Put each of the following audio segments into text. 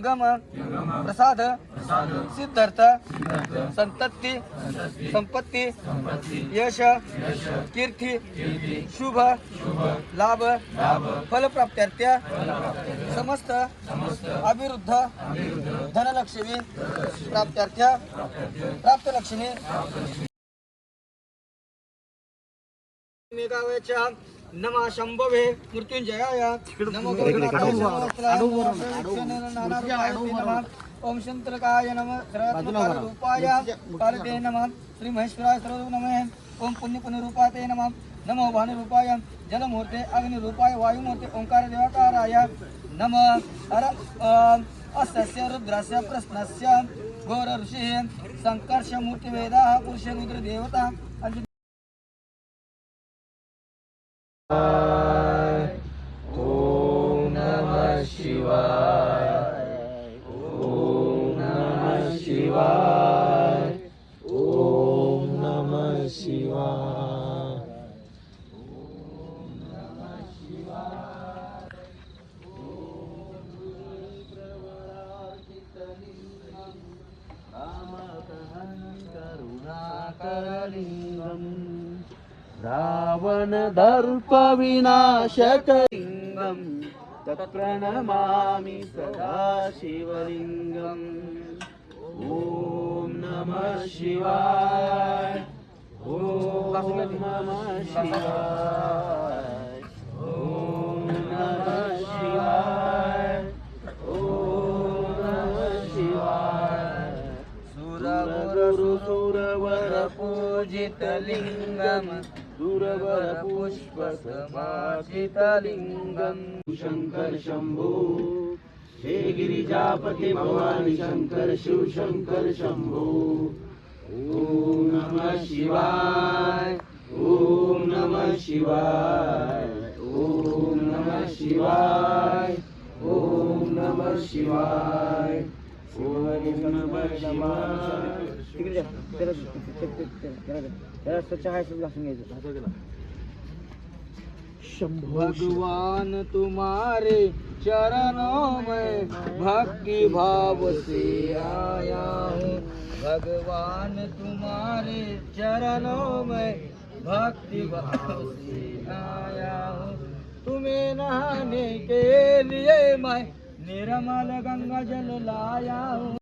गम प्रसाद सिद्धार्थ संतती संपत्ती यश कीर्ती शुभ लाभ फलप्राप्त्या समस्त अभिवृद्ध धनलक्ष्मी प्राप्त्यार्थ्या प्राप्त लक्ष्मी मेघावयाच्या नमः शंभवे मृत्युंजयाय नमो ओम शंतरकाय नमः सर्वरूपाय पार्वते नमः श्री महेश्वराय सर्वरूप नमः ओम पुण्यरूपाते नमः नमो भानुरूपाय जलमूर्ते अग्निरूपाय वायुमूर्ते ओंकार देवकाराय नमः अस्य रुद्रस्य प्रश्नस्य घोर ऋषिः संकर्ष मूर्ति वेदाः पुरुष रुद्र देवता ओम नमः शिवाय ओम नमः शिवाय ओम नमः शिवाय ओम नमः शिवाय रावण दर्प विनाशकलिंगम तत्प्रणमामि सदा शिवलिंगम ओम नमः शिवाय ओम नमः शिवाय ओम नमः शिवाय ओम नमः शिवाय सुरवर पूजित लिंगम दुर्वर पुष्प समाचित लिंगम शंकर शंभो हे गिरिजापति भवानी शंकर शिव शंकर शंभो ओम नमः शिवाय ओम नमः शिवाय ओम नमः शिवाय ओम नमः शिवाय ओम नमः शिवाय भगवान तुम्हारे चरणों में भक्ति भाव से आया हूँ भगवान तुम्हारे चरणों में भक्ति भाव से आया हूँ तुम्हें नहाने के लिए मैं निर्मल गंगा जल लाया हूँ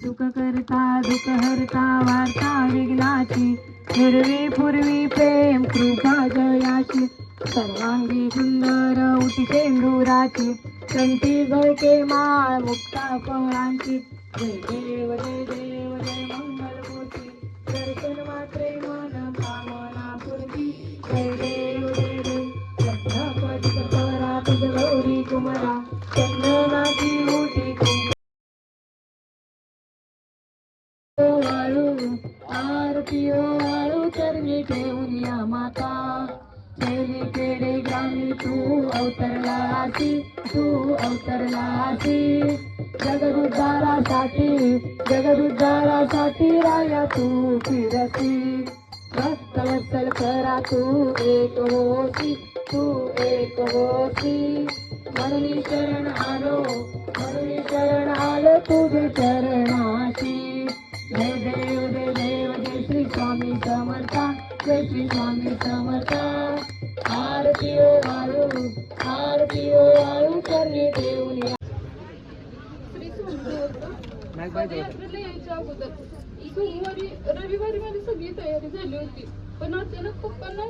सुख करता दुःख हरता वार्ता विघ्नाची हिरवी पूर्वी प्रेम कृपा जयाची सर्वांगी सुंदर उटी शेंदुराची कंठी गळके माळ मुक्ता फळांची जय देव जय देव जय मंगलमूर्ती दर्शन मात्रे मन कामना पूर्ती जय देव जय देव लग्नपती कपरा तुझ गौरी कुमरा चंदनाची उटी आरती आळू करणे ठेवून या माता शैली पेढे ग्रामी तू अवतरलासी जगदुद्धारासाठी राया तू फिरसी भक्तवत्सल करा तू एक होसी म्हणून शरण आलो तुझे चरणाशी जय देव जय देव जय श्री स्वामी समर्था जय श्री स्वामी समर्था आरती ओ आळू करणे देऊन यात्रेला यायच्या अगोदर रविवारी माझी सगळी तयारी झाली होती पण अचानक पप्पांना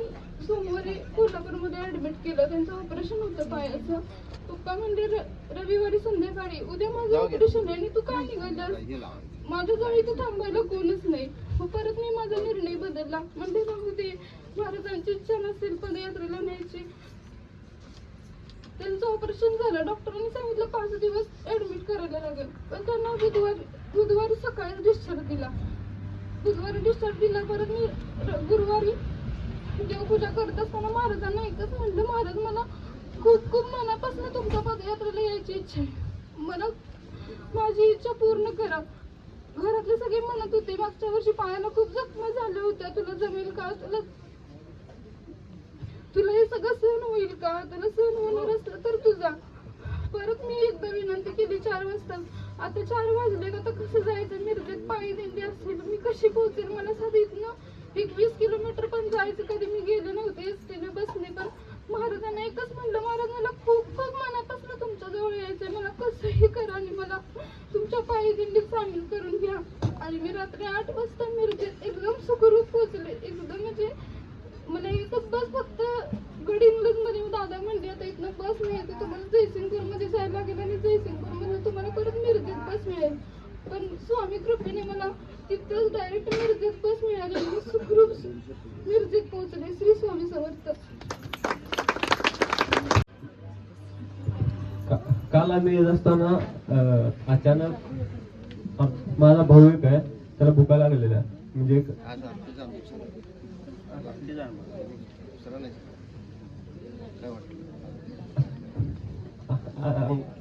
सोमवारी कोल्हापूरमध्ये ऍडमिट केलं त्यांचं ऑपरेशन होतं पायाचं पप्पा म्हणजे रविवारी संध्याकाळी उद्या माझं ऑपरेशन आहे आणि तू काय निघाल्यास माझ्या जवळ इथे थांबायला कोणच नाही मग परत मी माझा निर्णय बदलला म्हणजे राहू दे महाराजांची इच्छा नसेल पदयात्रेला न्यायची त्यांचं ऑपरेशन झालं डॉक्टरांनी सांगितलं 5 दिवस ऍडमिट करायला लागेल पण त्यांना बुधवारी सकाळी डिस्चार्ज दिला परत मी गुरुवारी देवपूजा करत असताना महाराजांना एकच म्हणलं महाराज मला खूप मनापासून तुमच्या पदयात्रेला यायची इच्छा आहे मला माझी इच्छा पूर्ण करा घरातले सगळे म्हणत होते मागच्या वर्षी पायाला खूप जखमा झाल्या होत्या, तुला जमेल का, तुला हे सगळं सहन होईल का, तुला सहन होणार असलं तर तुझा. परत मी एकदा विनंती केली 4 वाजता. आता 4 वाजले, आता कसं जायचं, मिरजेत पायी दिंडी असेल, मी कशी पोहोचेल, मला साधं इथनं 21 किलोमीटर पण जायचं, कधी मी गेले नव्हते एसटीने बसने. पण महाराजांना एकच म्हणलं, महाराज मला खूप खूप मनापासून तुमच्या जवळ यायचंय, मला कसंही करा आणि मला तुमच्या पायी दिंडीत सामील करून घ्या. आणि मी रात्री 8 वाजता मिरजेत एकदम सुखरूप पोहोचले. एकदम म्हणजे मला एकच बस फक्त गडिंग्लज मध्ये दादा म्हणले आता इथनं बस नाही येते, तुम्हाला जयसिंगपूर मध्ये जायला लागेल आणि जयसिंगपूर मध्ये तुम्हाला परत मिरजेत बस मिळेल. पण स्वामी कृपेने मला तिथंच डायरेक्ट मिरजेत बस मिळाली आणि मी सुखरूप मिरजेत पोहोचले. श्री स्वामी समर्थ. काल आम्ही येत असताना अचानक माझा भाऊ एक आहे, त्याला भुका लागलेल्या, म्हणजे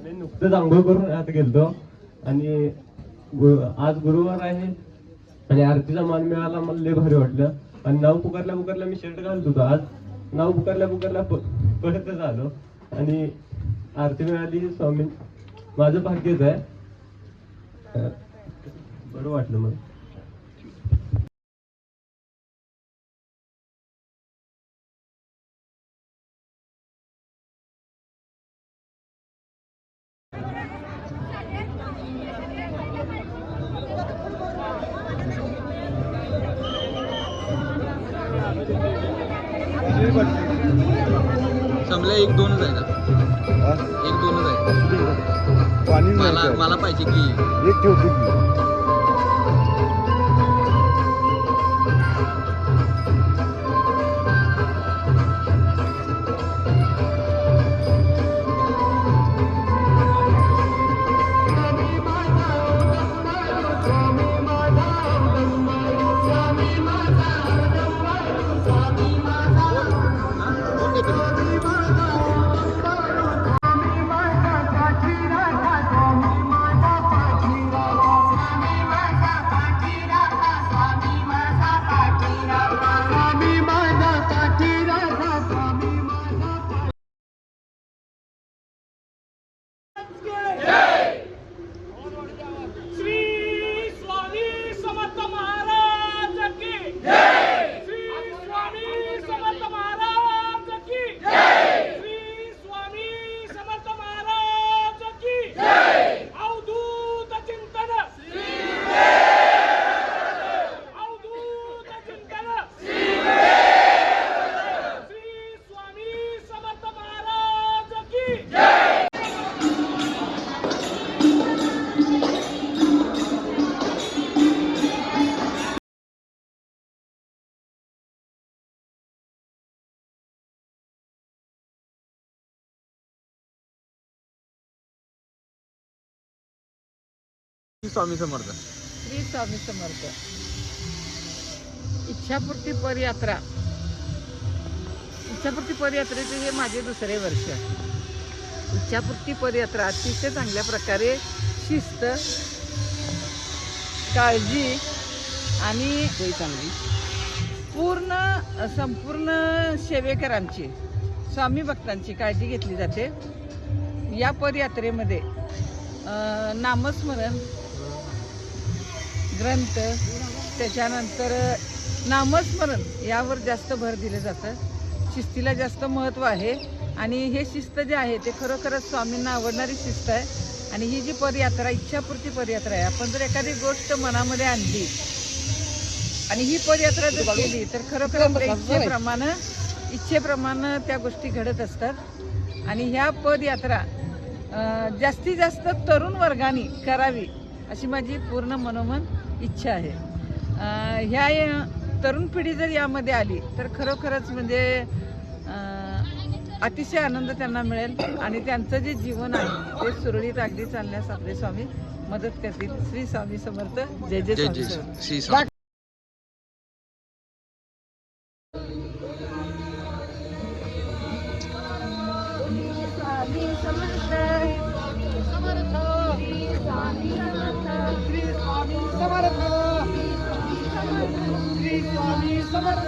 मी नुकतंच आंघोळ करून आत गेलतो आणि आज गुरुवार आहे आणि आरतीचा मान मिळाला, मला लय भारी वाटलं. आणि नाव पुकारल्या मी शर्ट घालत होतो, आज नाव पुकारल्या पडतच आलो आणि आरती मिळाली. स्वामी माझं भाग्यच आहे. बरं वाटलं मला. संपल्या 1-2च आहे का? 1-2च आहे. मला पाहिजे की एक ठेवतो की स्वामी समर्थ. श्री स्वामी समर्थ. इच्छापूर्ती पदयात्रा, इच्छापूर्ती पदयात्रेचे हे माझे 2रे वर्ष. इच्छापूर्ती पदयात्रा अतिशय चांगल्या प्रकारे शिस्त, काळजी आणि संपूर्ण सेवेकरांची, स्वामी भक्तांची काळजी घेतली जाते. या पदयात्रेमध्ये नामस्मरण ग्रंथ, त्याच्यानंतर नामस्मरण यावर जास्त भर दिलं जातं. शिस्तीला जास्त महत्त्व आहे आणि हे शिस्त जे आहे ते खरोखरच स्वामींना आवडणारी शिस्त आहे. आणि ही जी पदयात्रा, इच्छापूर्ती पदयात्रा आहे, आपण जर एखादी गोष्ट मनामध्ये आणली आणि ही पदयात्रा जर केली तर खरोखर आपल्या इच्छेप्रमाणे त्या गोष्टी घडत असतात. आणि ह्या पदयात्रा जास्तीत जास्त तरुण वर्गाने करावी अशी माझी पूर्ण मनोमन इच्छा आहे. ह्या तरुण पिढी जर यामध्ये आली तर खरोखरच म्हणजे अतिशय आनंद त्यांना मिळेल आणि त्यांचं जे जीवन आहे ते सुरळीत अगदी चालण्यास आपले स्वामी मदत करतील. श्री स्वामी समर्थ. जय जय स्वामी समर्थ. समर्थ. समर्थ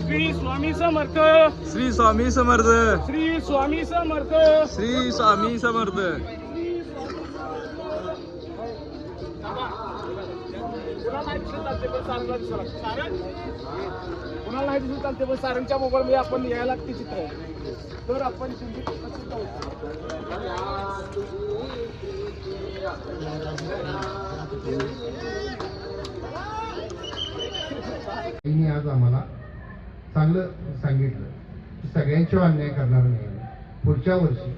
श्री स्वामी समर्थ श्री स्वामी समर्थ श्री स्वामी समर्थ श्री स्वामी समर्थ श्री स्वामी समर्थ कुणाला नाही दिसत चालते पण सारंगच्या मोबाईल मध्ये आपण यायला लागते चित्र तर आपण त्यांनी आज आम्हाला चांगलं सांगितलं की सगळ्यांच्यावर अन्याय करणार नाही. पुढच्या वर्षी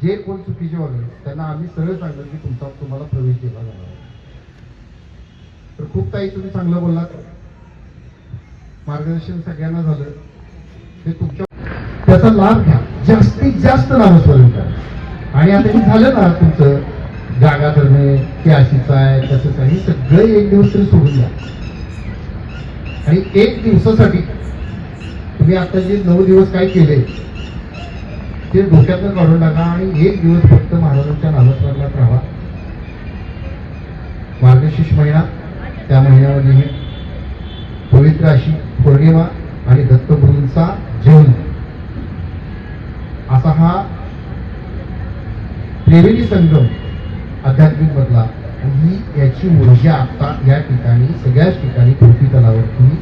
जे कोण चुकीचे वागले त्यांना आम्ही सरळ सांगतो की तुम्हाला प्रवेश दिला जाणार. तर खूप काही तुम्ही चांगलं बोललात, मार्गदर्शन सगळ्यांना झालं. ते तुमच्या त्याचा लाभ घ्या, जास्तीत जास्त नामस्मरण करा. आणि आता हे झालं ना तुमचं जागा करणे की अशीच आहे तसंच आहे, हे सगळं एक दिवस तरी सोडून द्या. आणि एक दिवसासाठी तुम्ही आता जे 9 दिवस काय केले ते डोक्यातनं काढून टाका आणि एक दिवस फक्त महाराजांच्या नामस्मरणात राहा. मार्गशीर्ष महिना, त्या महिन्यामध्ये ही पवित्र अशी पौर्णिमा आणि दत्तगुरूंचा जन्म असा हा त्रिवेणी संगम आध्यात्मिक मधला. आणि याची ऊर्जा आता या ठिकाणी सगळ्याच ठिकाणी पृथ्वी तलावरती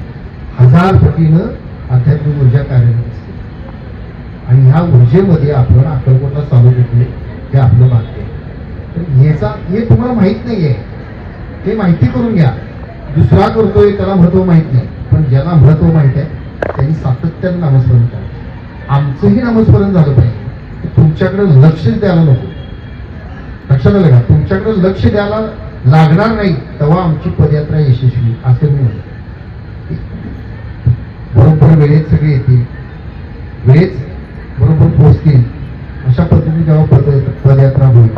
1000 पटीनं आध्यात्मिक ऊर्जा कार्यरत असते. आणि ह्या ऊर्जेमध्ये आपण अक्कलकोटला चालू घेतले हे आपलं भाग्य. तर ह्याचा हे तुम्हाला माहित नाहीये, ते माहिती करून घ्या. दुसरा करतोय त्याला महत्व माहित नाही, पण ज्याला महत्व माहित आहे त्यांनी सातत्यानं नामस्मरण करावं. आमचंही नामस्मरण झालं पाहिजे. तुमच्याकडे लक्ष द्यायला नको. लक्षात आलं का? तुमच्याकडे लक्ष द्यायला लागणार नाही तेव्हा आमची पदयात्रा यशस्वी असेल मी म्हणतो. बरोबर वेळेत सगळे येतील, वेळेत बरोबर पोहोचतील, अशा पद्धतीने जेव्हा पदयात्रा होईल.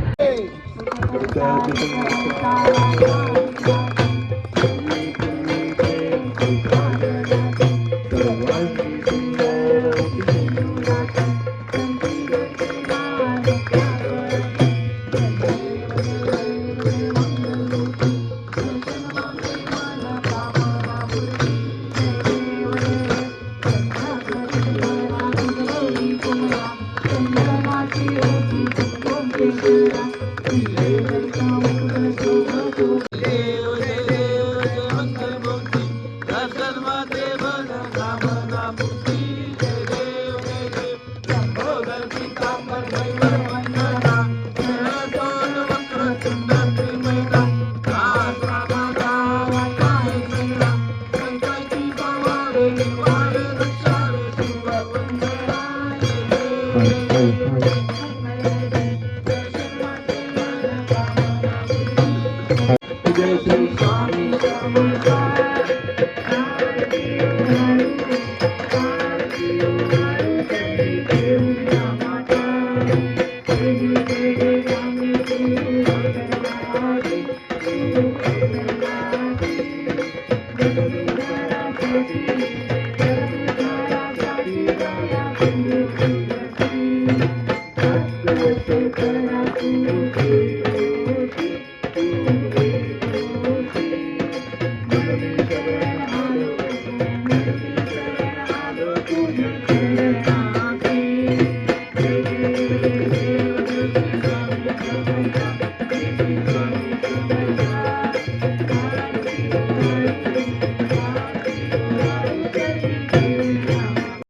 Thank you.